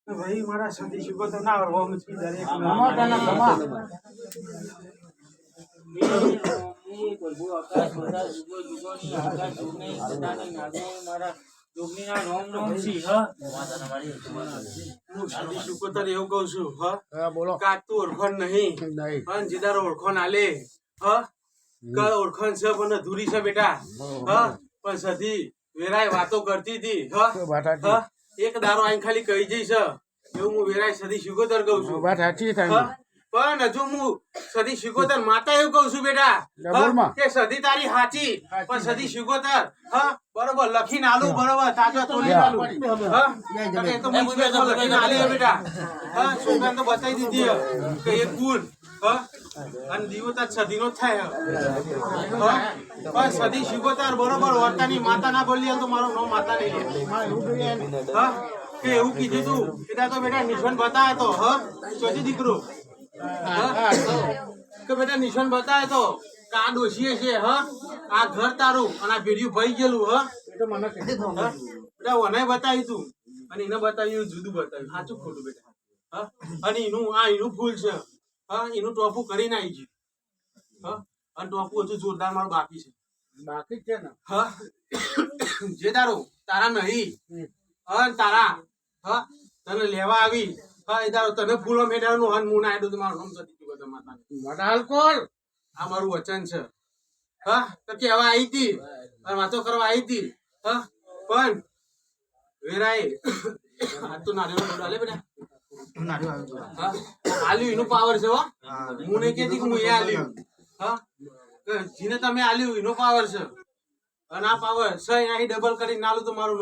ભાઈ મારા સતી શીખો તો ના આવડવો મુશ્કેલ દરેક એવું કઉ છું બોલો કાક તું ઓળખણ નહીં જીદારો ઓળખણ આલે ઓળખણ છે પણ અધૂરી છે બેટા પણ સધી વેરાય વાતો કરતી હતી એક દારો આઈને ખાલી કહી જઈશ એવું હું વેરાય સદી શિકોતર કઉ છું પણ હજુ હું સદી શિકોતર માતા એવું કઉ છું બેટા કે સદી તારી હાચી પણ સદી શિકોતર બરોબર લખીને આલું બરોબર તાજો તોલી આલું એ તો લખીને આલી બેટા છોકરાને તો બતાવી દીધી કે એક ગુણ અને દીવો તાર સદી નો થાય પણ સદી શિકોતર બરોબર વર્તાની માતા ના બોલી તો મારો નો માતા નહીં કે એવું કીધું તું એટલે તો બેટા નિશાન બતાવે તો ચોથી દીકરો કે બેટા નિશાન બતાવે તો કે આ ડોશીએ છે આ ઘર તારું અને આ ભેડિયું ભાઈ ગયેલું મને બેટા ઓને બતાવ્યું તું અને એને બતાવ્યું જુદું બતાવ્યું સાચું ખોટું બેટા અને એનું ફૂલ છે એનું ટોપું કરીને આવી ગયું અને ટોપું હજુ જોરદાર મારું બાકી છે ને જે તારા નહીં તારા તને લેવા આવી એ તારો તને ફૂલો મેળવવાનું હન મું ના તમારું નામ સતી શિકોતર માતા આલ્કોહોલ આ મારું વચન છે તો કેવા આવી હતી વાતો કરવા આવી હતી પણ વેરાય આ તો નારિયેળ ડાલે બેટા આલ્યું એનું પાવર છે હું નહીં કેતી કે હું એ આલ્યું જીને તમે આલ્યું એનો પાવર છે અને આ પાવર છે અહીં ડબલ કરીને નાલું તો મારું